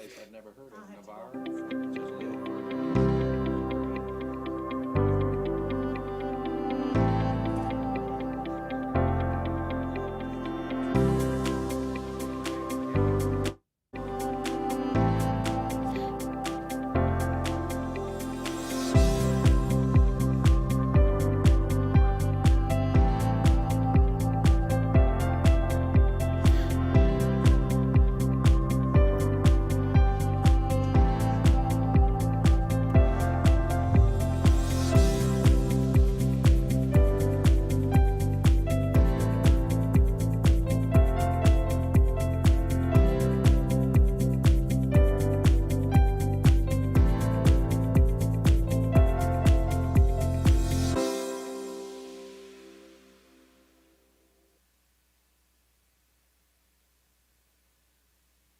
place I'd never heard of, Navarre, which is a little farther.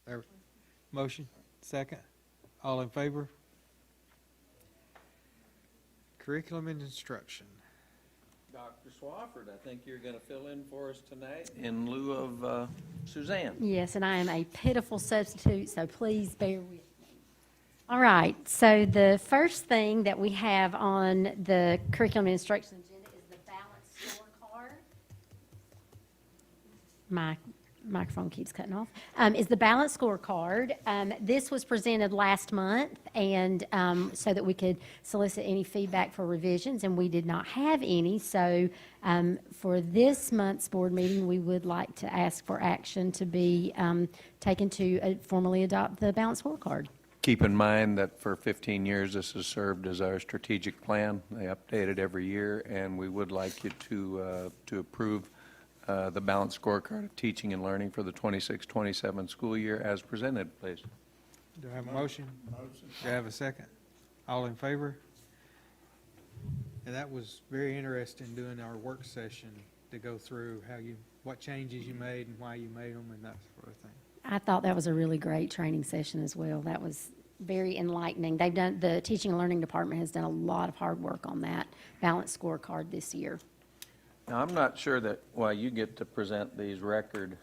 There. Motion, second. All in favor? Curriculum and instruction. Dr. Swafford, I think you're going to fill in for us tonight in lieu of Suzanne. Yes, and I am a pitiful substitute, so please bear with me. All right, so the first thing that we have on the curriculum and instruction agenda is the balanced scorecard. My microphone keeps cutting off. Is the balanced scorecard. This was presented last month, and so that we could solicit any feedback for revisions, and we did not have any. So for this month's board meeting, we would like to ask for action to be taken to formally adopt the balanced scorecard. Keep in mind that for 15 years, this has served as our strategic plan. They update it every year, and we would like you to approve the balanced scorecard of teaching and learning for the 26-27 school year as presented, please. Do I have a motion? Motion. Do I have a second? All in favor? And that was very interesting doing our work session to go through what changes you made and why you made them and that sort of thing. I thought that was a really great training session as well. That was very enlightening. The teaching and learning department has done a lot of hard work on that balanced scorecard this year. Now, I'm not sure that while you get to present these record,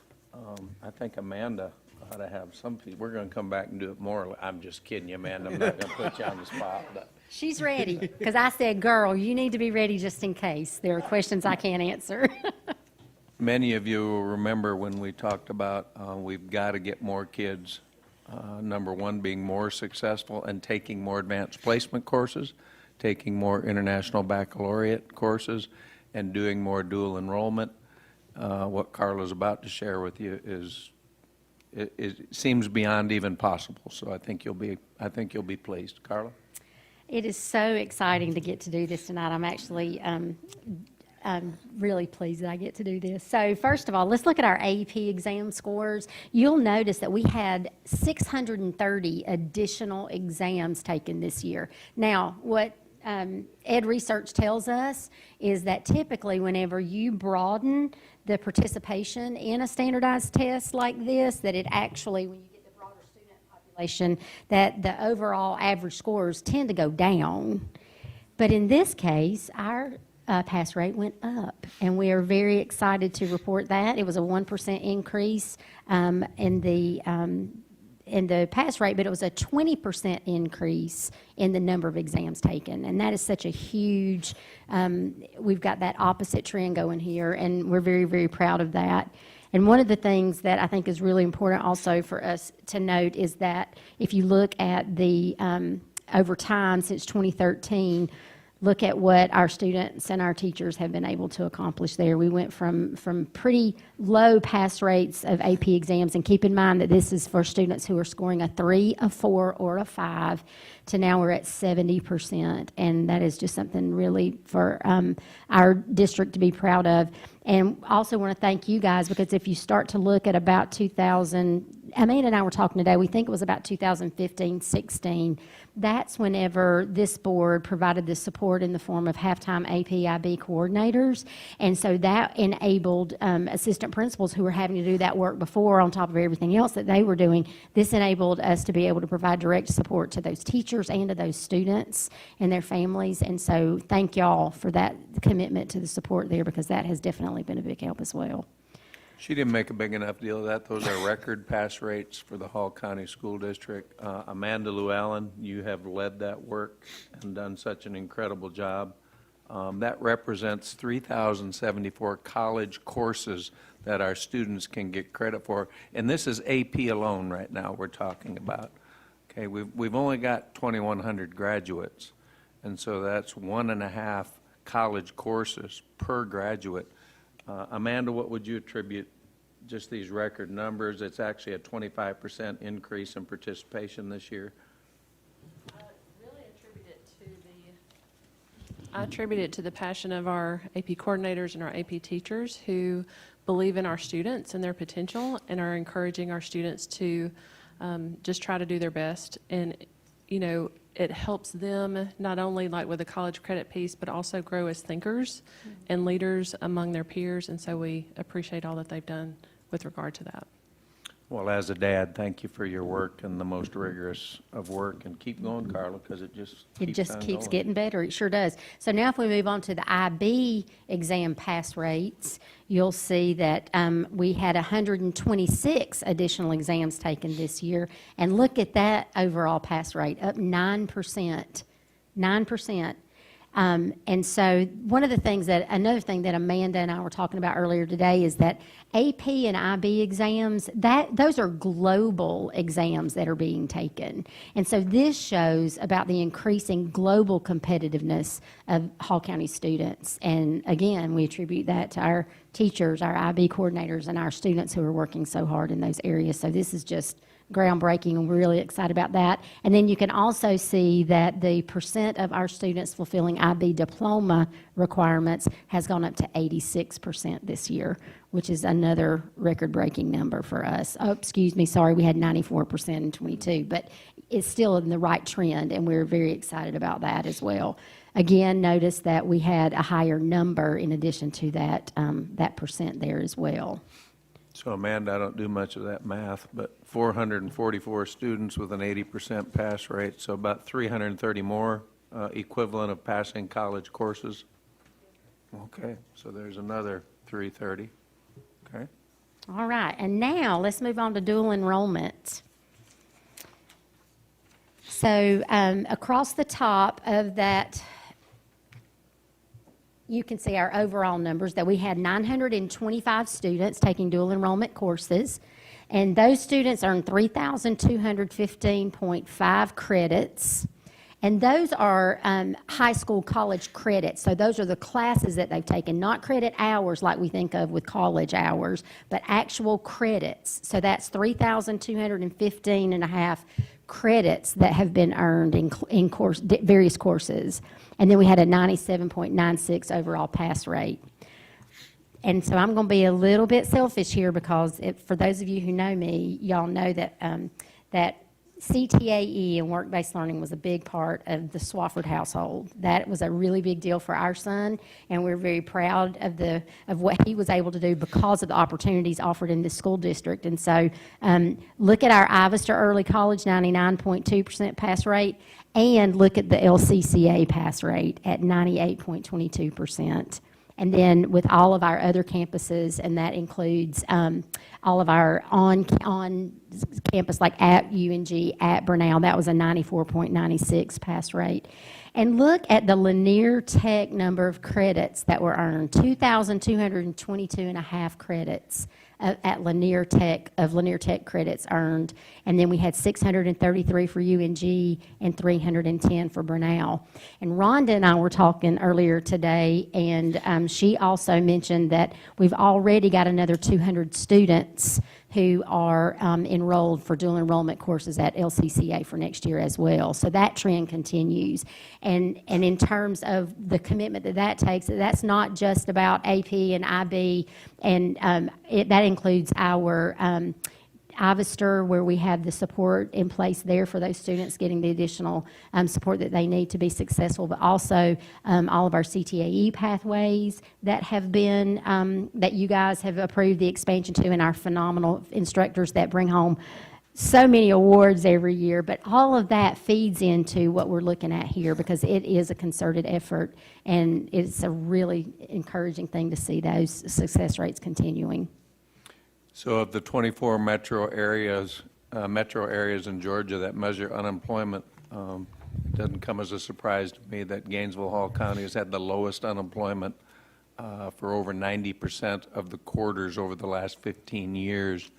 I think Amanda ought to have some people. We're going to come back and do it more. I'm just kidding you, Amanda. I'm not going to put you on the spot. But. She's ready, because I said, girl, you need to be ready just in case there are questions I can't answer. Many of you will remember when we talked about we've got to get more kids, number one, being more successful and taking more advanced placement courses, taking more international baccalaureate courses, and doing more dual enrollment. What Carla's about to share with you it seems beyond even possible. So I think you'll be pleased. Carla? It is so exciting to get to do this tonight. I'm actually I'm really pleased that I get to do this. So first of all, let's look at our AP exam scores. You'll notice that we had 630 additional exams taken this year. Now, what Ed research tells us is that typically whenever you broaden the participation in a standardized test like this, that it actually, when you get the broader student population, that the overall average scores tend to go down. But in this case, our pass rate went up, and we are very excited to report that. It was a 1% increase in the pass rate, but it was a 20% increase in the number of exams taken. And that is such a huge, we've got that opposite trend going here, and we're very, very proud of that. And one of the things that I think is really important also for us to note is that if you look at the, over time since 2013, look at what our students and our teachers have been able to accomplish there. We went from pretty low pass rates of AP exams, and keep in mind that this is for students who are scoring a 3, a 4, or a 5, to now we're at 70%, and that is just something really for our district to be proud of. And also want to thank you guys, because if you start to look at about 2000, Amanda and I were talking today, we think it was about 2015-16, that's whenever this board provided the support in the form of halftime AP/IB coordinators. And so that enabled assistant principals who were having to do that work before on top of everything else that they were doing. This enabled us to be able to provide direct support to those teachers and to those students and their families. And so thank y'all for that commitment to the support there, because that has definitely been a big help as well. She didn't make a big enough deal of that. Those are record pass rates for the Hall County School District. Amanda Llewellyn, you have led that work and done such an incredible job. That represents 3,074 college courses that our students can get credit for. And this is AP alone right now we're talking about. Okay, we've only got 2,100 graduates. And so that's 1.5 college courses per graduate. Amanda, what would you attribute just these record numbers? It's actually a 25% increase in participation this year. I attribute it to the passion of our AP coordinators and our AP teachers who believe in our students and their potential and are encouraging our students to just try to do their best. And, you know, it helps them not only like with the college credit piece, but also grow as thinkers and leaders among their peers. And so we appreciate all that they've done with regard to that. Well, as a dad, thank you for your work and the most rigorous of work. And keep going, Carla, because it just Keeps on getting better. It sure does. So now if we move on to the IB exam pass rates, you'll see that we had 126 additional exams taken this year. And look at that overall pass rate, up 9%. 9%. And so another thing that Amanda and I were talking about earlier today is that AP and IB exams, those are global exams that are being taken. And so this shows about the increasing global competitiveness of Hall County students. And again, we attribute that to our teachers, our IB coordinators, and our students who are working so hard in those areas. So this is just groundbreaking, and we're really excited about that. And then you can also see that the percent of our students fulfilling IB diploma requirements has gone up to 86% this year, which is another record-breaking number for us. Oh, excuse me, sorry, we had 94% in '22, but it's still in the right trend, and we're very excited about that as well. Again, notice that we had a higher number in addition to that, that percent there as well. So Amanda, I don't do much of that math, but 444 students with an 80% pass rate, so about 330 more equivalent of passing college courses. Okay, so there's another 330. Okay. All right, and now let's move on to dual enrollment. So across the top of that, you can see our overall numbers, that we had 925 students taking dual enrollment courses, and those students earned 3,215.5 credits. And those are high school college credits. So those are the classes that they've taken, not credit hours like we think of with college hours, but actual credits. So that's 3,215.5 credits that have been earned in various courses. And then we had a 97.96 overall pass rate. And so I'm going to be a little bit selfish here because for those of you who know me, y'all know that that CTAE and work-based learning was a big part of the Swafford household. That was a really big deal for our son, and we're very proud of what he was able to do because of the opportunities offered in this school district. And so look at our Ivester Early College 99.2% pass rate, and look at the LCCA pass rate at 98.22%. And then with all of our other campuses, and that includes all of our on campus, like at UNG, at Burnell, that was a 94.96 pass rate. And look at the Lanier Tech number of credits that were earned, 2,222.5 credits at Lanier Tech, credits earned. And then we had 633 for UNG and 310 for Burnell. And Rhonda and I were talking earlier today, and she also mentioned that we've already got another 200 students who are enrolled for dual enrollment courses at LCCA for next year as well. So that trend continues. And in terms of the commitment that takes, that's not just about AP and IB, and that includes our Ivester, where we have the support in place there for those students getting the additional support that they need to be successful, but also all of our CTAE pathways that have been, that you guys have approved the expansion to, and our phenomenal instructors that bring home so many awards every year. But all of that feeds into what we're looking at here, because it is a concerted effort, and it's a really encouraging thing to see those success rates continuing. So of the 24 metro areas in Georgia that measure unemployment, it doesn't come as a surprise to me that Gainesville Hall County has had the lowest unemployment for over 90% of the quarters over the last 15 years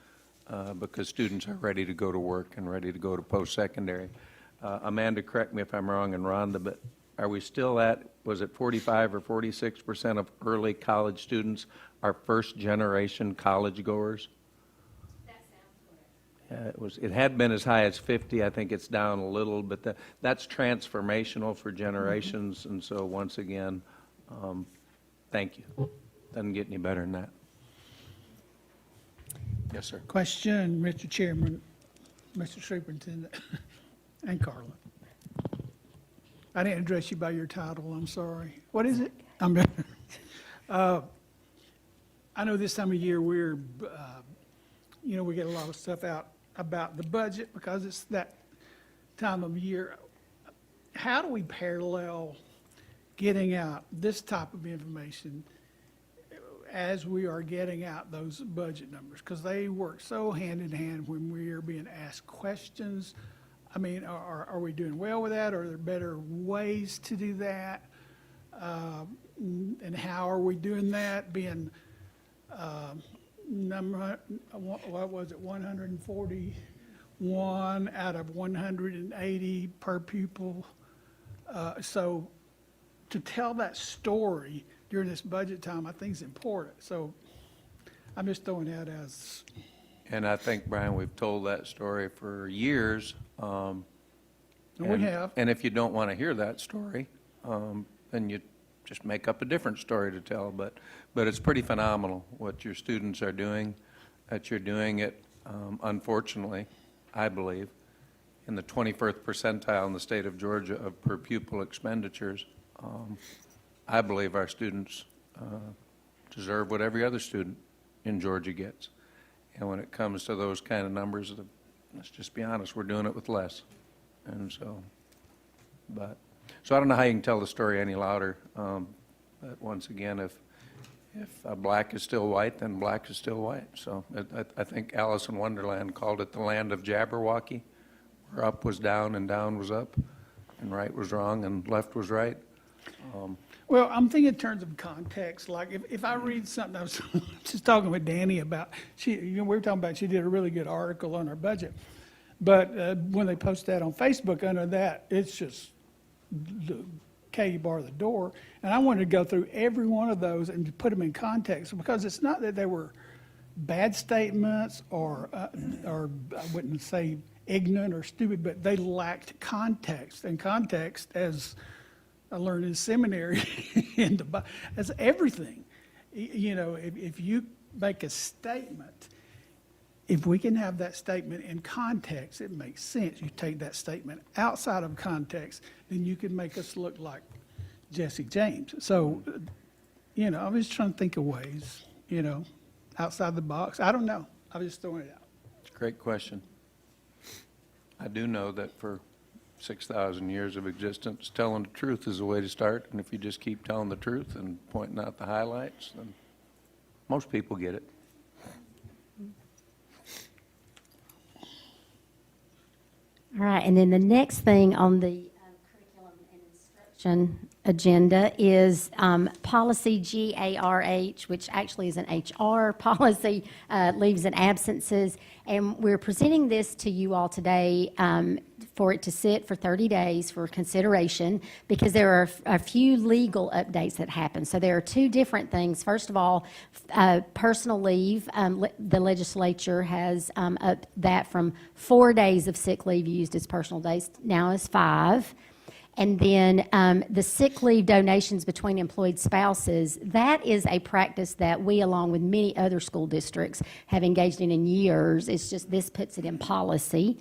because students are ready to go to work and ready to go to post-secondary. Amanda, correct me if I'm wrong, and Rhonda, but are we still at, was it 45 or 46% of early college students are first-generation college goers? It had been as high as 50. I think it's down a little, but that's transformational for generations. And so once again, thank you. Doesn't get any better than that. Yes, sir. Question, Mr. Chairman, Mr. Superintendent, and Carla. I didn't address you by your title, I'm sorry. What is it? I know this time of year we get a lot of stuff out about the budget because it's that time of year. How do we parallel getting out this type of information as we are getting out those budget numbers? Because they work so hand in hand when we are being asked questions. I mean, are we doing well with that? Are there better ways to do that? And how are we doing that? Being what was it, 141 out of 180 per pupil. So to tell that story during this budget time, I think is important. So I'm just throwing that as. And I think, Brian, we've told that story for years. We have. And if you don't want to hear that story, then you just make up a different story to tell. But it's pretty phenomenal what your students are doing, that you're doing it, unfortunately, I believe, in the 21st percentile in the state of Georgia of per pupil expenditures. I believe our students deserve what every other student in Georgia gets. And when it comes to those kind of numbers, let's just be honest, we're doing it with less. And so I don't know how you can tell the story any louder. But once again, if black is still white, then black is still white. So I think Alice in Wonderland called it the land of Jabberwocky, where up was down and down was up, and right was wrong and left was right. Well, I'm thinking in terms of context, like if I read something, I was just talking with Danny about, we were talking about, she did a really good article on our budget. But when they post that on Facebook, under that, it's just the K bar the door. And I wanted to go through every one of those and put them in context, because it's not that they were bad statements or I wouldn't say ignorant or stupid, but they lacked context. And context, as I learned in seminary, as everything. If you make a statement, if we can have that statement in context, it makes sense. You take that statement outside of context, then you can make us look like Jesse James. So, I was trying to think of ways, outside the box. I don't know. I was just throwing it out. It's a great question. I do know that for 6,000 years of existence, telling the truth is the way to start. And if you just keep telling the truth and pointing out the highlights, then most people get it. All right, and then the next thing on the curriculum and instruction agenda is policy GARH, which actually is an HR policy, leaves and absences. And we're presenting this to you all today for it to sit for 30 days for consideration, because there are a few legal updates that happen. So there are two different things. First of all, personal leave. The legislature has upped that from 4 days of sick leave used as personal days now is 5. And then the sick leave donations between employed spouses, that is a practice that we, along with many other school districts, have engaged in years. It's just this puts it in policy.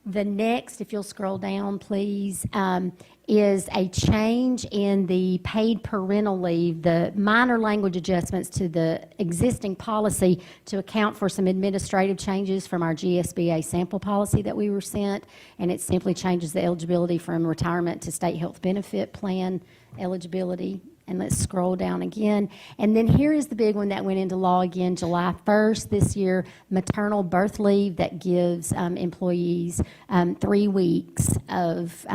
The next, if you'll scroll down, please, is a change in the paid parental leave, the minor language adjustments to the existing policy to account for some administrative changes from our GSBA sample policy that we were sent, and it simply changes the eligibility from retirement to state health benefit plan eligibility And let's scroll down again. And then here is the big one that went into law again July 1st this year, maternal birth leave that gives employees 3 weeks of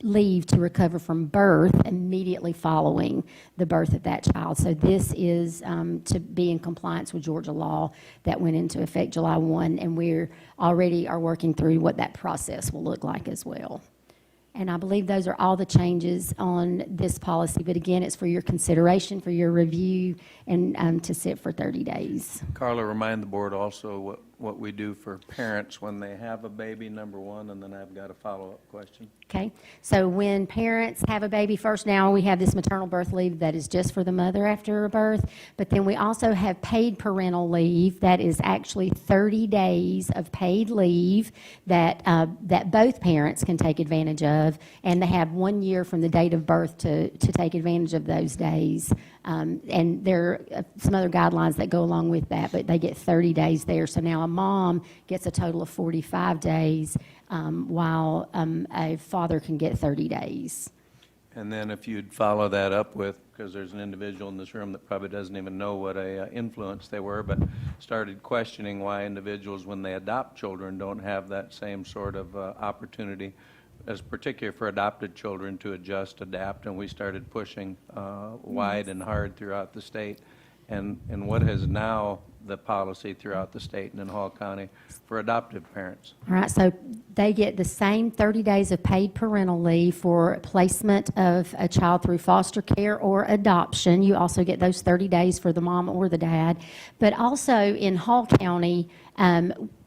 leave to recover from birth immediately following the birth of that child. So this is to be in compliance with Georgia law that went into effect July 1, and we're already are working through what that process will look like as well. And I believe those are all the changes on this policy. But again, it's for your consideration, for your review, and to sit for 30 days. Carla, remind the board also what we do for parents when they have a baby, number one, and then I've got a follow-up question. Okay, so when parents have a baby, first now we have this maternal birth leave that is just for the mother after a birth, but then we also have paid parental leave that is actually 30 days of paid leave that both parents can take advantage of, and they have 1 year from the date of birth to take advantage of those days. And there are some other guidelines that go along with that, but they get 30 days there. So now a mom gets a total of 45 days, while a father can get 30 days. And then if you'd follow that up with, because there's an individual in this room that probably doesn't even know what a influence they were, but started questioning why individuals, when they adopt children, don't have that same sort of opportunity, as particularly for adopted children, to adjust, adapt, and we started pushing wide and hard throughout the state. And what is now the policy throughout the state and in Hall County for adoptive parents? All right, so they get the same 30 days of paid parental leave for placement of a child through foster care or adoption. You also get those 30 days for the mom or the dad. But also in Hall County,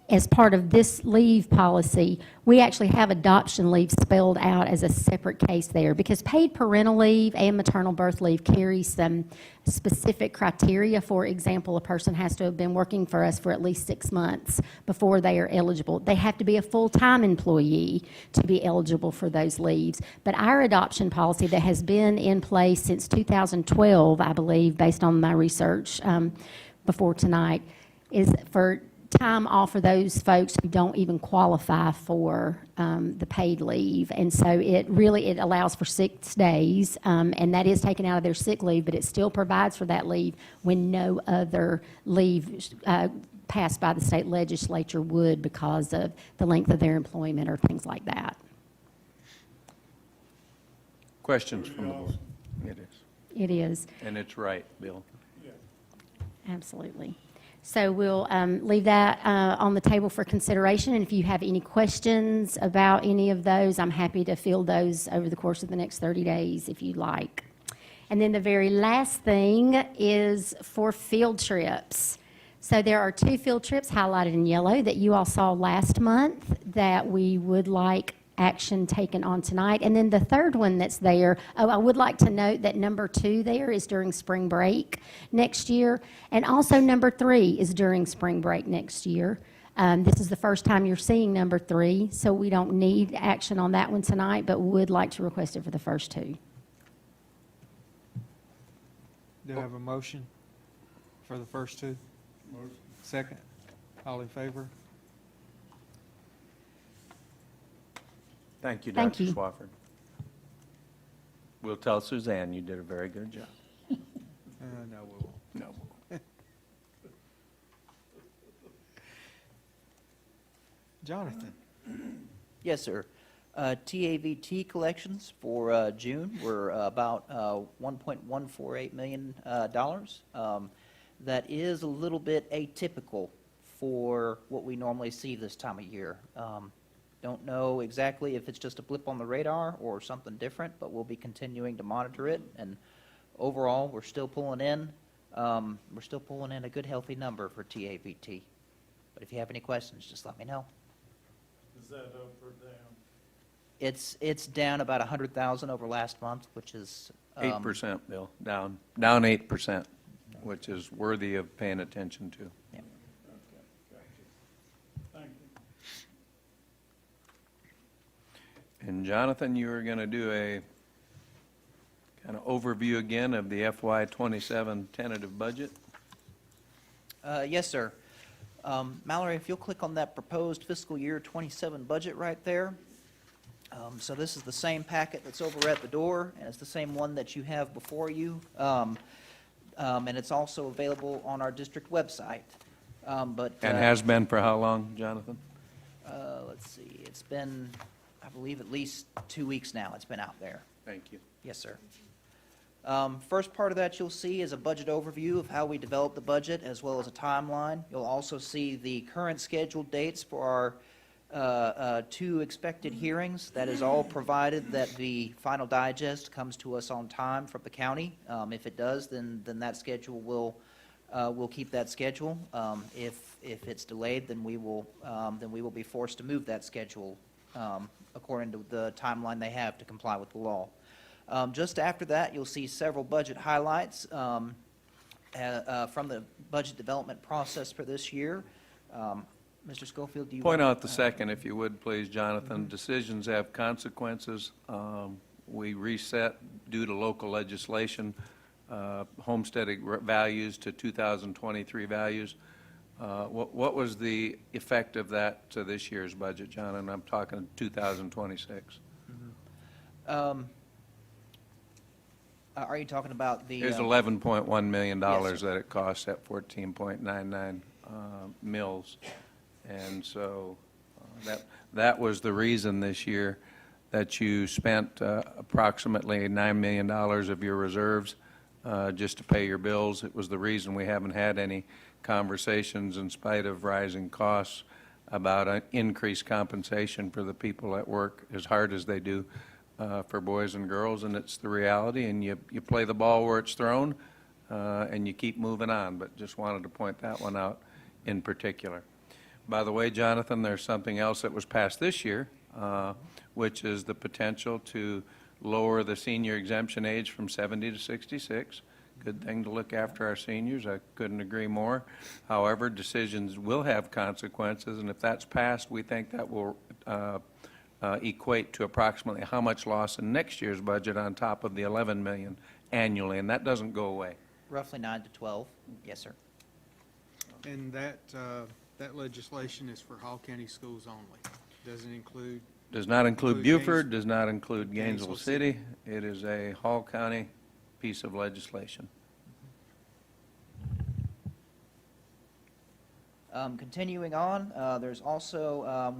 as part of this leave policy, we actually have adoption leave spelled out as a separate case there, because paid parental leave and maternal birth leave carry some specific criteria. For example, a person has to have been working for us for at least 6 months before they are eligible. They have to be a full-time employee to be eligible for those leaves. But our adoption policy that has been in place since 2012, I believe, based on my research before tonight, is for time off for those folks who don't even qualify for the paid leave. And so it allows for 6 days, and that is taken out of their sick leave, but it still provides for that leave when no other leave passed by the state legislature would, because of the length of their employment or things like that. Questions from the board? It is. It is, And it's right, Bill. absolutely. So we'll leave that on the table for consideration, and if you have any questions about any of those, I'm happy to field those over the course of the next 30 days if you'd like. And then the very last thing is for field trips. So there are 2 field trips highlighted in yellow that you all saw last month that we would like action taken on tonight. And then the third one that's there, I would like to note that number 2 there is during spring break next year, and also number 3 is during spring break next year. This is the first time you're seeing number 3, so we don't need action on that one tonight, but would like to request it for the first 2. Do I have a motion for the first 2? Motion. Second? All in favor? Thank you, Thank Dr. you. Swafford. We'll tell Suzanne you did a very good job. No, we won't. No. Jonathan? Yes, sir. TAVT collections for June were about $1.148 million. That is a little bit atypical for what we normally see this time of year. Don't know exactly if it's just a blip on the radar or something different, but we'll be continuing to monitor it. And overall, we're still pulling in a good, healthy number for TAVT. But if you have any questions, just let me know. Is that up or down? It's down about 100,000 over last month, which is 8%, Bill, down 8%, which is worthy of paying attention to. yeah. Thank you. And Jonathan, you were going to do a kind of overview again of the FY27 tentative budget? Yes, sir. Mallory, if you'll click on that proposed fiscal year 27 budget right there, So this is the same packet that's over at the door, and it's the same one that you have before you. And it's also available on our district website. But And has been for how long, Jonathan? let's see, it's been, I believe, at least 2 weeks now it's been out there. Thank you. Yes, sir. First part of that you'll see is a budget overview of how we develop the budget, as well as a timeline. You'll also see the current scheduled dates for our 2 expected hearings. That is all provided that the final digest comes to us on time from the county. If it does, then that schedule we'll keep that schedule. If it's delayed, then we will be forced to move that schedule according to the timeline they have to comply with the law. Just after that, you'll see several budget highlights from the budget development process for this year. Mr. Schofield, do you Point want- out the second, if you would, please, Jonathan. Decisions have consequences. We reset due to local legislation, homesteading values to 2023 values. What was the effect of that to this year's budget, John? And I'm talking 2026. Are you talking about the? There's $11.1 million Yes, sir. that it costs at 14.99 mills. And so that was the reason this year that you spent approximately $9 million of your reserves just to pay your bills. It was the reason we haven't had any conversations, in spite of rising costs, about increased compensation for the people that work as hard as they do for boys and girls. And it's the reality, and you play the ball where it's thrown, and you keep moving on. But just wanted to point that one out in particular. By the way, Jonathan, there's something else that was passed this year, which is the potential to lower the senior exemption age from 70 to 66. Good thing to look after our seniors. I couldn't agree more. However, decisions will have consequences, and if that's passed, we think that will equate to approximately how much loss in next year's budget on top of the $11 million annually, and that doesn't go away. Roughly 9 to 12. Yes, sir. And that legislation is for Hall County schools only. Doesn't include, Does not include Include Beaufort, Gaines- does not include Gainesville Gainesville City. It is a Hall County piece of legislation. Continuing on, there's also,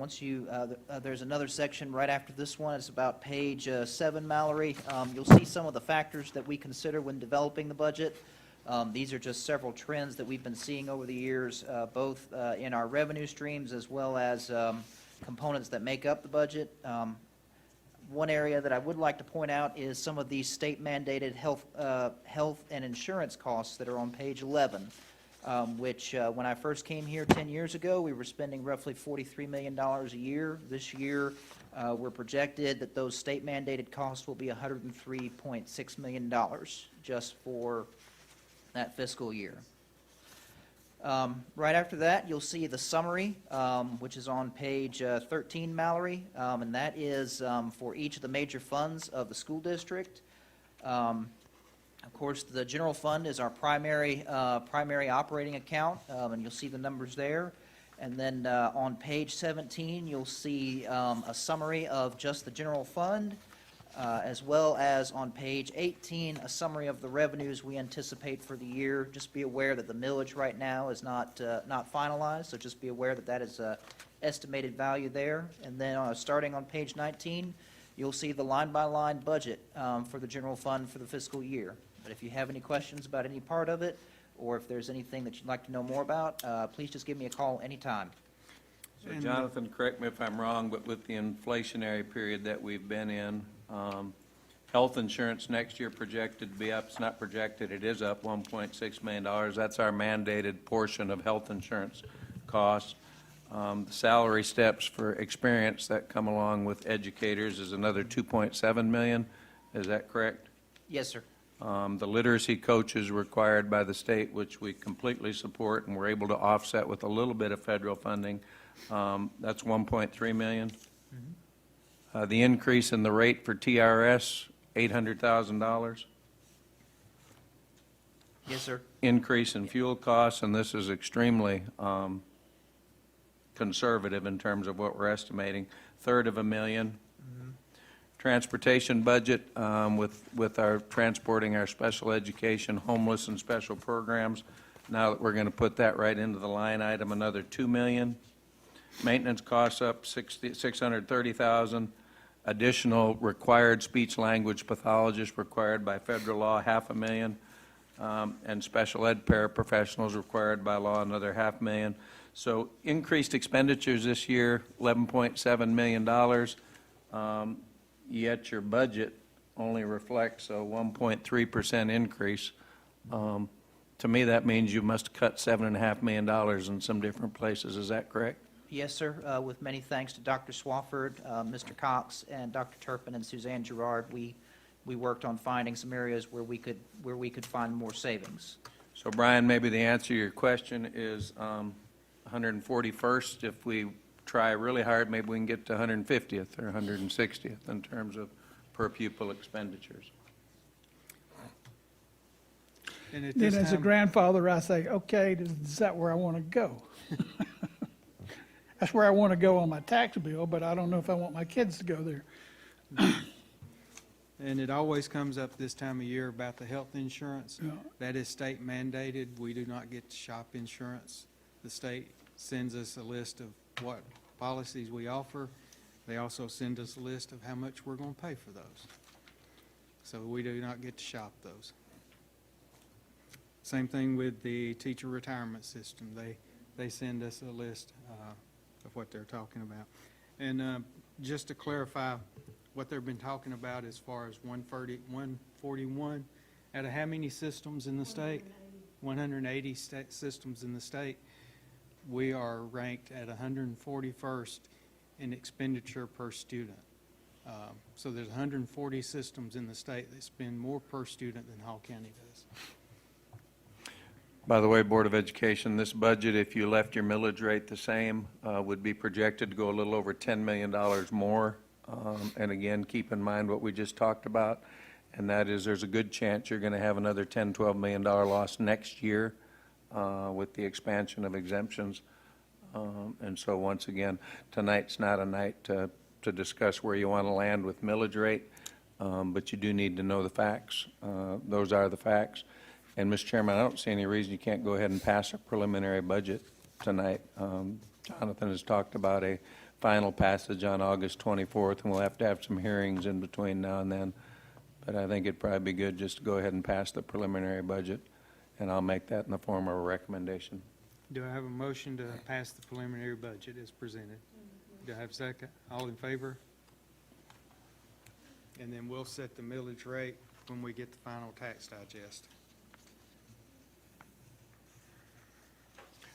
there's another section right after this one. It's about page 7, Mallory. You'll see some of the factors that we consider when developing the budget. These are just several trends that we've been seeing over the years, both in our revenue streams as well as components that make up the budget. One area that I would like to point out is some of these state-mandated health and insurance costs that are on page 11. Which when I first came here 10 years ago, we were spending roughly $43 million a year. This year, we're projected that those state-mandated costs will be $103.6 million just for that fiscal year. Right after that, you'll see the summary, which is on page 13, Mallory, and that is for each of the major funds of the school district. Of course, the general fund is our primary operating account, and you'll see the numbers there. And then on page 17, you'll see a summary of just the general fund, as well as on page 18, a summary of the revenues we anticipate for the year. Just be aware that the millage right now is not finalized, so just be aware that that is an estimated value there. And then starting on page 19, you'll see the line-by-line budget for the general fund for the fiscal year. But if you have any questions about any part of it, or if there's anything that you'd like to know more about, please just give me a call anytime. So Jonathan, correct me if I'm wrong, but with the inflationary period that we've been in, health insurance next year projected to be up. It's not projected, it is up $1.6 million. That's our mandated portion of health insurance costs. The salary steps for experience that come along with educators is another $2.7 million. Is that correct? Yes, sir. The literacy coaches required by the state, which we completely support and we're able to offset with a little bit of federal funding, that's $1.3 million. The increase in the rate for TRS, $800,000. Yes, sir. Increase in fuel costs, and this is extremely conservative in terms of what we're estimating, $300,000. Transportation budget, with our transporting our special education, homeless and special programs. Now that we're going to put that right into the line item, another $2 million. Maintenance costs up 630,000. Additional required speech language pathologist required by federal law, $500,000. And special ed paraprofessionals required by law, another $500,000. So increased expenditures this year, $11.7 million. Yet your budget only reflects a 1.3% increase. To me, that means you must cut $7.5 million in some different places. Is that correct? Yes, sir. With many thanks to Dr. Swafford, Mr. Cox, and Dr. Turpin and Suzanne Gerard, we worked on finding some areas where we could find more savings. So Brian, maybe the answer to your question is 141st. If we try really hard, maybe we can get to 150th or 160th in terms of per pupil expenditures. And at Then this as a time, grandfather, I say, okay, is that where I want to go? That's where I want to go on my tax bill, but I don't know if I want my kids to go there. and it always comes up this time of year about the health insurance. Yeah. That is state mandated. We do not get to shop insurance. The state sends us a list of what policies we offer. They also send us a list of how much we're going to pay for those. So we do not get to shop those. Same thing with the teacher retirement system. They send us a list of what they're talking about. And just to clarify, what they've been talking about as far as 141, out of how many systems in the state? 180 systems in the state. We are ranked at 141st in expenditure per student. So there's 140 systems in the state that spend more per student than Hall County does. By the way, Board of Education, this budget, if you left your millage rate the same, would be projected to go a little over $10 million more. And again, keep in mind what we just talked about, and that is there's a good chance you're going to have another $10, $12 million loss next year with the expansion of exemptions. And so once again, tonight's not a night to discuss where you want to land with millage rate, but you do need to know the facts. Those are the facts. And, Mr. Chairman, I don't see any reason you can't go ahead and pass a preliminary budget tonight. Jonathan has talked about a final passage on August 24th, and we'll have to have some hearings in between now and then. But I think it'd probably be good just to go ahead and pass the preliminary budget, and I'll make that in the form of a recommendation. Do I have a motion to pass the preliminary budget as presented? Do I have a second? All in favor? And then we'll set the millage rate when we get the final tax digest.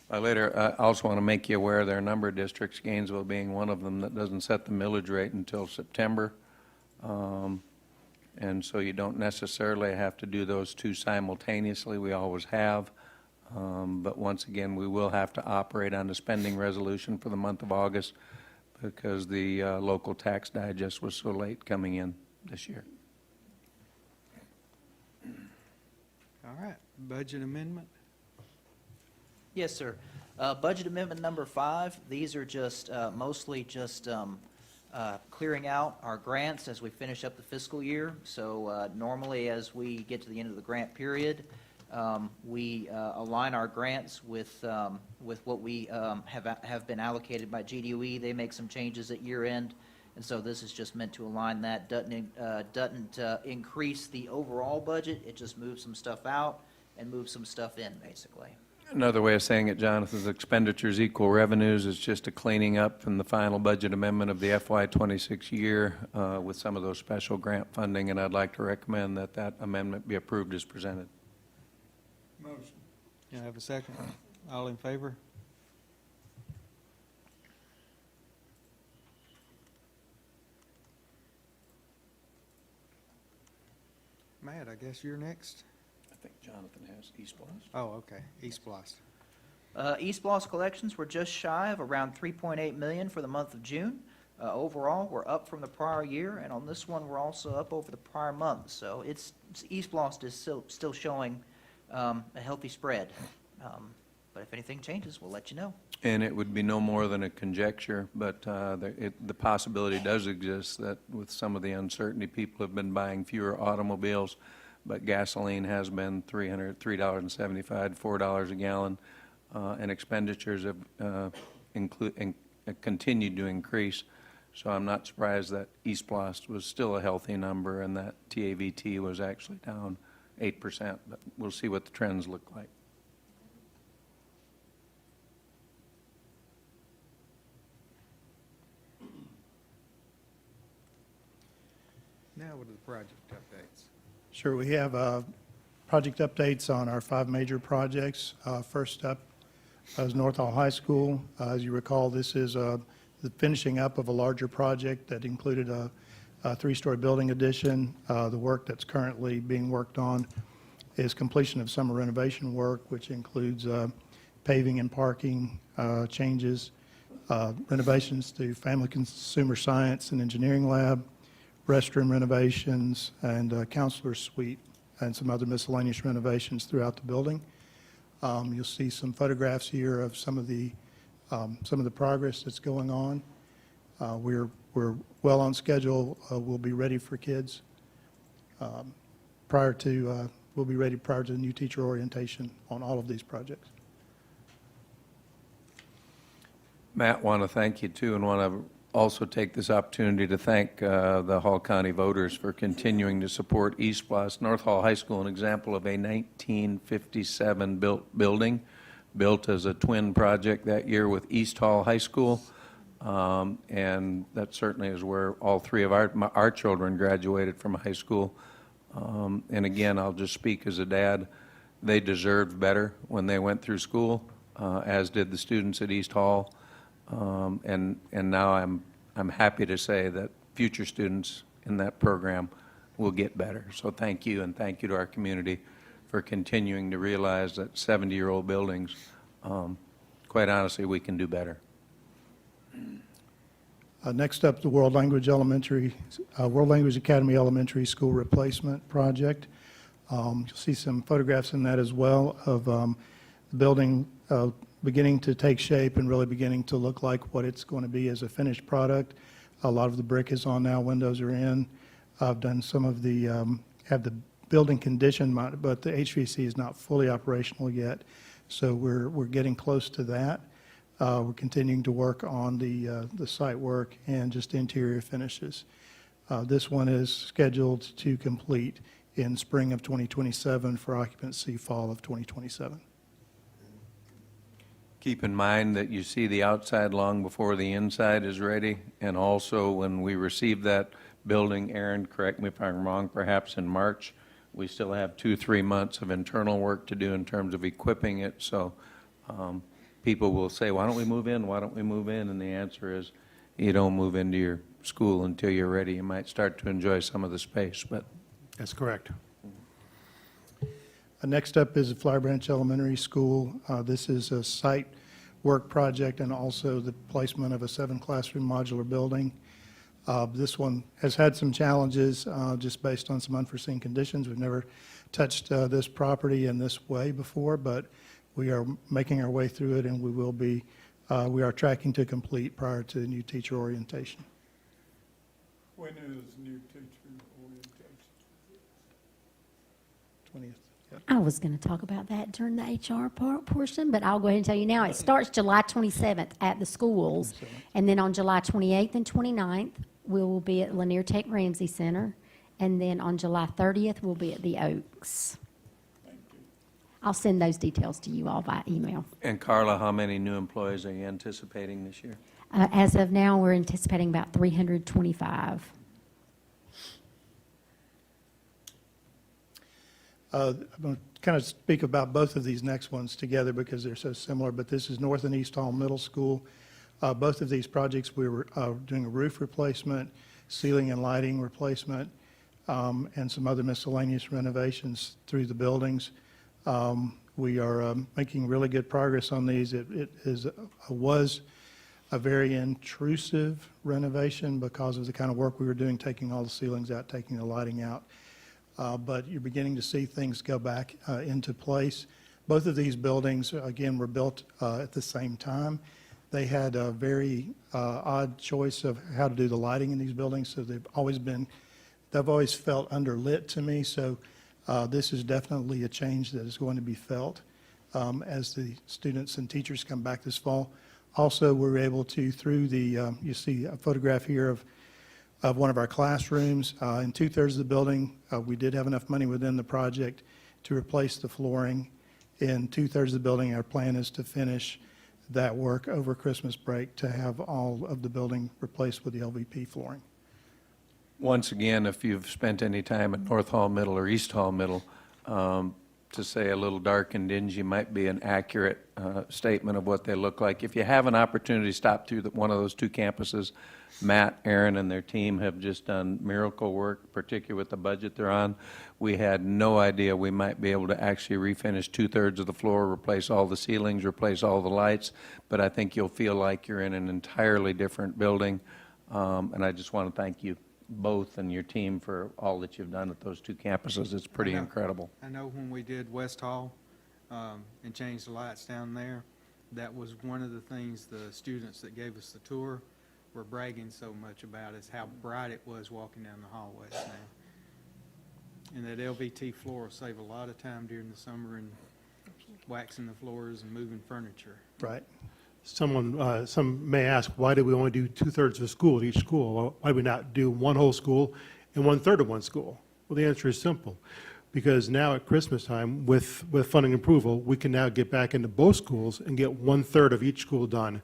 Later, I also want to make you aware there are a number of districts, Gainesville being one of them, that doesn't set the millage rate until September. And so you don't necessarily have to do those two simultaneously. We always have. But once again, we will have to operate on the spending resolution for the month of August because the local tax digest was so late coming in this year. All right, budget amendment? Yes, sir. Budget amendment number 5, these are just mostly just clearing out our grants as we finish up the fiscal year. So normally as we get to the end of the grant period, we align our grants with what we have been allocated by GDOE. They make some changes at year end, and so this is just meant to align that. Doesn't increase the overall budget. It just moves some stuff out and moves some stuff in, basically. Another way of saying it, Jonathan, is expenditures equal revenues. It's just a cleaning up in the final budget amendment of the FY26 year with some of those special grant funding, and I'd like to recommend that that amendment be approved as presented. Motion. Do I have a second? All in favor? Matt, I guess you're next. I think Jonathan has East Bluffs. Oh, okay, East Blast. East Bloss collections were just shy of around $3.8 million for the month of June. Overall, we're up from the prior year, and on this one, we're also up over the prior month. So East Bloss is still showing a healthy spread. But if anything changes, we'll let you know. And it would be no more than a conjecture, but the possibility does exist that with some of the uncertainty, people have been buying fewer automobiles, but gasoline has been $3.75, $4 a gallon, and expenditures have continued to increase. So I'm not surprised that East Bluff was still a healthy number and that TAVT was actually down 8%, but we'll see what the trends look like. Now what are the project updates? Sure, we have project updates on our 5 major projects. First up is North Hall High School. As you recall, this is the finishing up of a larger project that included a 3-story building addition. The work that's currently being worked on is completion of summer renovation work, which includes paving and parking changes, renovations to Family Consumer Science and Engineering Lab, restroom renovations, and counselor's suite, and some other miscellaneous renovations throughout the building. You'll see some photographs here of some of the progress that's going on. We're well on schedule. We'll be ready for kids prior to the new teacher orientation on all of these projects. Matt, want to thank you too, and want to also take this opportunity to thank the Hall County voters for continuing to support East Bluff. North Hall High School, an example of a 1957 built building, built as a twin project that year with East Hall High School. And that certainly is where all 3 of our children graduated from high school. And again, I'll just speak as a dad. They deserved better when they went through school, as did the students at East Hall. And now I'm happy to say that future students in that program will get better. So thank you, and thank you to our community for continuing to realize that 70-year-old buildings, quite honestly, we can do better. Next up, the World Language Academy Elementary School Replacement Project. You'll see some photographs in that as well of the building beginning to take shape and really beginning to look like what it's going to be as a finished product. A lot of the brick is on now, windows are in. I've done some of the, have the building condition, but the HVAC is not fully operational yet. So we're getting close to that. We're continuing to work on the site work and just interior finishes. This one is scheduled to complete in spring of 2027 for occupancy fall of 2027. Keep in mind that you see the outside long before the inside is ready. And also, when we receive that building, Aaron, correct me if I'm wrong, perhaps in March, we still have 2-3 months of internal work to do in terms of equipping it. So people will say, why don't we move in? Why don't we move in? And the answer is, you don't move into your school until you're ready. You might start to enjoy some of the space, but That's correct. Next up is the Flower Branch Elementary School. This is a site work project and also the placement of a 7-classroom modular building. This one has had some challenges just based on some unforeseen conditions. We've never touched this property in this way before, but we are making our way through it, and we are tracking to complete prior to the new teacher orientation. When is new teacher orientation? 20th. Yep. I was going to talk about that during the HR portion, but I'll go ahead and tell you now. It starts July 27th at the schools, and then on July 28th and 29th, we will be at Lanier Tech Ramsey Center, and then on July 30th, we'll be at the Oaks. I'll send those details to you all by email. And Carla, how many new employees are you anticipating this year? As of now, we're anticipating about 325. I'm going to kind of speak about both of these next ones together because they're so similar, but this is North and East Hall Middle School. Both of these projects, we were doing a roof replacement, ceiling and lighting replacement, and some other miscellaneous renovations through the buildings. We are making really good progress on these. It was a very intrusive renovation because of the kind of work we were doing, taking all the ceilings out, taking the lighting out. But you're beginning to see things go back into place. Both of these buildings, again, were built at the same time. They had a very odd choice of how to do the lighting in these buildings, so they've always felt underlit to me. So this is definitely a change that is going to be felt as the students and teachers come back this fall. Also, we're able to, through the, you see a photograph here of one of our classrooms. In 2/3 of the building, we did have enough money within the project to replace the flooring. In 2/3 of the building, our plan is to finish that work over Christmas break to have all of the building replaced with the LVP flooring. Once again, if you've spent any time at North Hall Middle or East Hall Middle, to say a little dark and dingy might be an accurate statement of what they look like. If you have an opportunity to stop through one of those two campuses, Matt, Aaron, and their team have just done miracle work, particularly with the budget they're on. We had no idea we might be able to actually refinish 2/3 of the floor, replace all the ceilings, replace all the lights, but I think you'll feel like you're in an entirely different building, and I just want to thank you both and your team for all that you've done at those two campuses. It's pretty I know. incredible. I know when we did West Hall and changed the lights down there, that was one of the things the students that gave us the tour were bragging so much about, is how bright it was walking down the hallways now. And that LVT floor will save a lot of time during the summer in waxing the floors and moving furniture. Right. Some may ask, why do we only do 2/3 of a school at each school? Well, why do we not do one whole school and 1/3 of one school? Well, the answer is simple. Because now at Christmas time, with funding approval, we can now get back into both schools and get 1/3 of each school done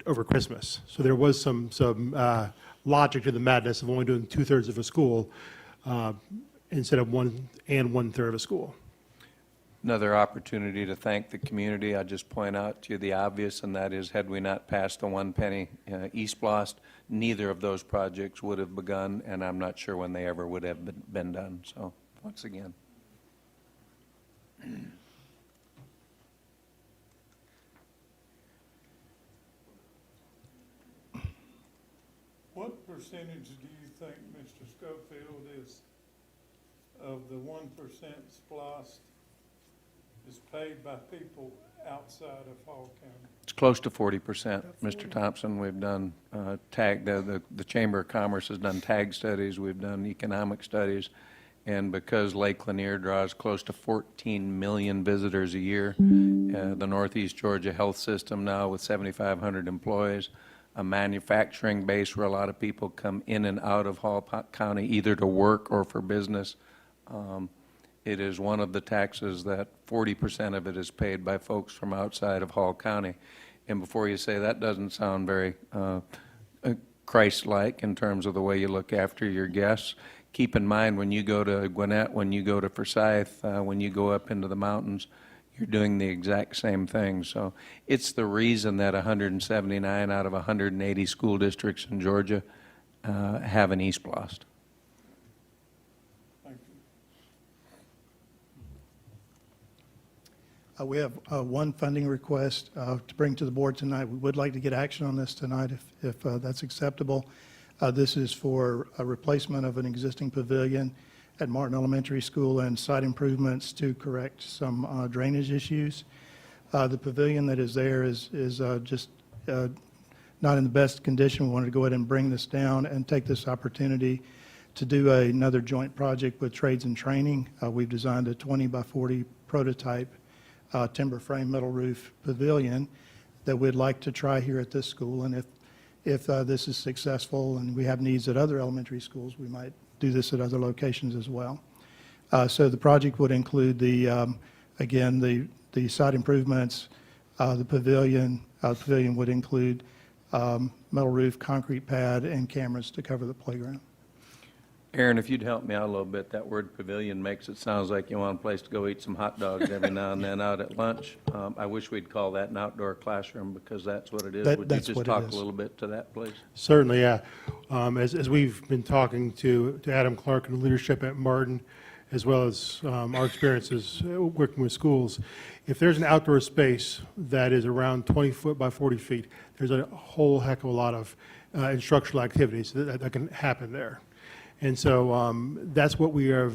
over Christmas. So there was some logic to the madness of only doing 2/3 of a school instead of 1/3 of a school. Another opportunity to thank the community. I just point out to you the obvious, and that is, had we not passed the 1 penny East Blast, neither of those projects would have begun, and I'm not sure when they ever would have been done. So, once again. What percentage do you think, Mr. Schofield, is of the 1% SPOS is paid by people outside of Hall County? It's close to 40%, Mr. Thompson. We've done the Chamber of Commerce has done tag studies, we've done economic studies, and because Lake Lanier draws close to 14 million visitors a year, the Northeast Georgia Health System now with 7,500 employees, a manufacturing base where a lot of people come in and out of Hall County either to work or for business. It is one of the taxes that 40% of it is paid by folks from outside of Hall County. And before you say that doesn't sound very Christ-like in terms of the way you look after your guests, keep in mind when you go to Gwinnett, when you go to Forsyth, when you go up into the mountains, you're doing the exact same thing. So it's the reason that 179 out of 180 school districts in Georgia have an East Blast. We have one funding request to bring to the board tonight. We would like to get action on this tonight if that's acceptable. This is for a replacement of an existing pavilion at Martin Elementary School and site improvements to correct some drainage issues. The pavilion that is there is just not in the best condition. We wanted to go ahead and bring this down and take this opportunity to do another joint project with Trades and Training. We've designed a 20 by 40 prototype timber frame metal roof pavilion that we'd like to try here at this school. And if this is successful and we have needs at other elementary schools, we might do this at other locations as well. So the project would include again, the site improvements, the pavilion. The pavilion would include metal roof, concrete pad, and cameras to cover the playground. Aaron, if you'd help me out a little bit, that word pavilion makes it sound like you want a place to go eat some hot dogs every now and then out at lunch. I wish we'd call that an outdoor classroom because that's what it is. Would you That's just what it talk is. a little bit to that, please? Certainly, yeah. As we've been talking to Adam Clark and the leadership at Martin, as well as our experiences working with schools, if there's an outdoor space that is around 20 foot by 40 feet, there's a whole heck of a lot of instructional activities that can happen there. And so that's what we are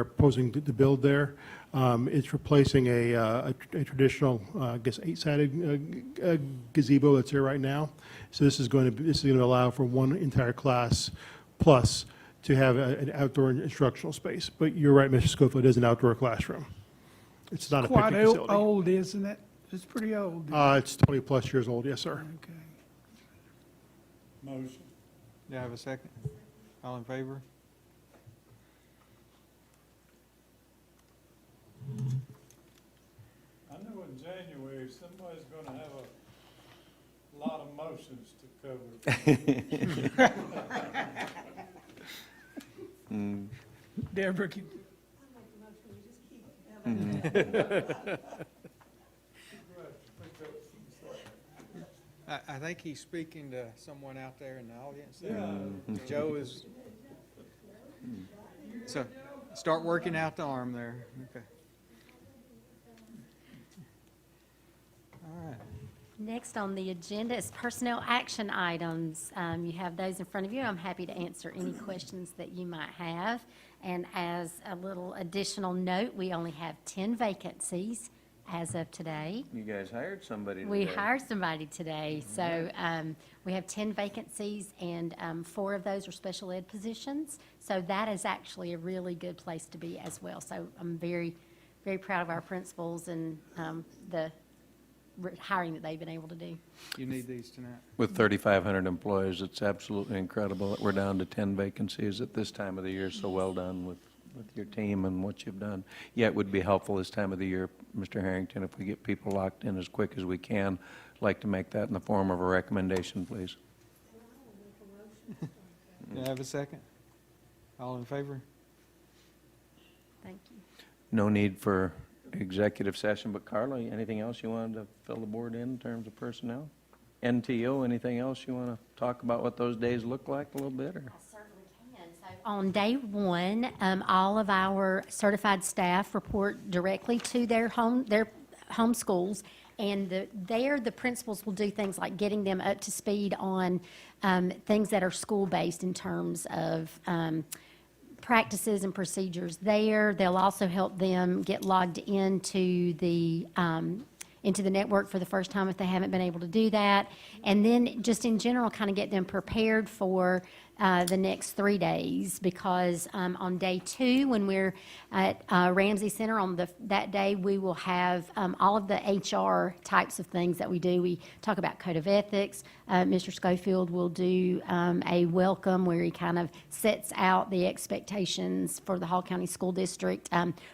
proposing to build there. It's replacing a traditional, I guess, 8-sided gazebo that's there right now. So this is going to allow for one entire class plus to have an outdoor instructional space. But you're right, Mr. Schofield, it is an outdoor classroom. It's not a Quite picnic facility. old, isn't it? It's pretty old. It's 20-plus years old, yes, sir. Okay. Motion. Do I have a second? All in favor? I know in January, somebody's gonna have a lot of motions to cover. Deborah, can- I think he's speaking to someone out there in the audience. Yeah. Joe is, so start working out the arm there. Okay. All right. Next on the agenda is personnel action items. You have those in front of you. I'm happy to answer any questions that you might have. And as a little additional note, we only have 10 vacancies as of today. You guys hired somebody today. We hired somebody today, so we have 10 vacancies, and 4 of those are special ed positions. So that is actually a really good place to be as well. So I'm very, very proud of our principals and the hiring that they've been able to do. You need these tonight. With 3,500 employees, it's absolutely incredible that we're down to 10 vacancies at this time of the year. So well done with your team and what you've done. Yeah, it would be helpful this time of the year, Mr. Harrington, if we get people locked in as quick as we can. I'd like to make that in the form of a recommendation, please. Do I have a second? All in favor? Thank you. No need for executive session, but Carla, anything else you wanted to fill the board in terms of personnel? NTO, anything else you want to talk about what those days look like a little bit? Or? I certainly can. So on day one, all of our certified staff report directly to their home schools. And there, the principals will do things like getting them up to speed on things that are school-based in terms of practices and procedures there. They'll also help them get logged into the network for the first time if they haven't been able to do that. And then just in general, kind of get them prepared for the next 3 days, because on day 2, when we're at Ramsey Center on that day, we will have all of the HR types of things that we do. We talk about code of ethics. Mr. Schofield will do a welcome where he kind of sets out the expectations for the Hall County School District.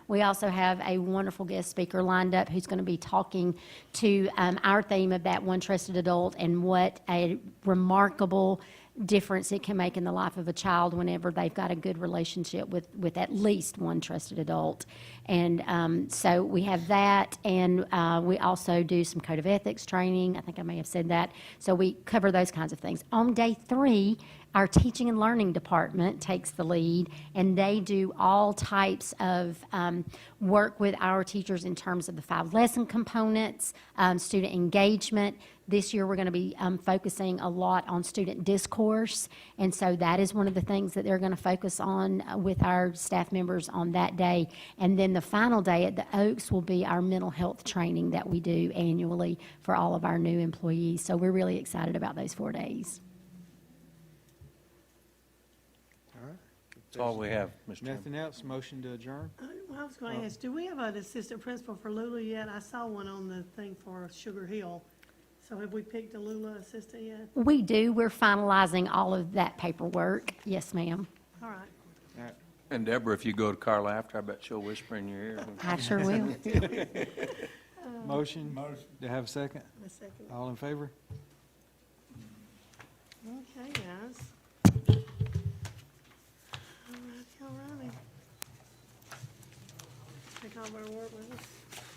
We also have a wonderful guest speaker lined up who's going to be talking to our theme of that one trusted adult and what a remarkable difference it can make in the life of a child whenever they've got a good relationship with at least one trusted adult. And so we have that, and we also do some code of ethics training. I think I may have said that. So we cover those kinds of things. On day 3, our teaching and learning department takes the lead, and they do all types of work with our teachers in terms of the 5 lesson components, student engagement. This year, we're going to be focusing a lot on student discourse, and so that is one of the things that they're going to focus on with our staff members on that day. And then the final day at the Oaks will be our mental health training that we do annually for all of our new employees. So we're really excited about those 4 days. All right. That's all we have, Mr. Chairman. Nothing else, motion to adjourn? Well, I was going to ask, do we have an assistant principal for Lula yet? I saw one on the thing for Sugar Hill. So have we picked a Lula assistant yet? We do. We're finalizing all of that paperwork. Yes, ma'am. All right. All right. And Deborah, if you go to Carla after, I bet she'll whisper in your ear. I sure will. Motion, Motion. do I have a second? A second. All in favor? Okay, guys. All righty. Take all of our work with us.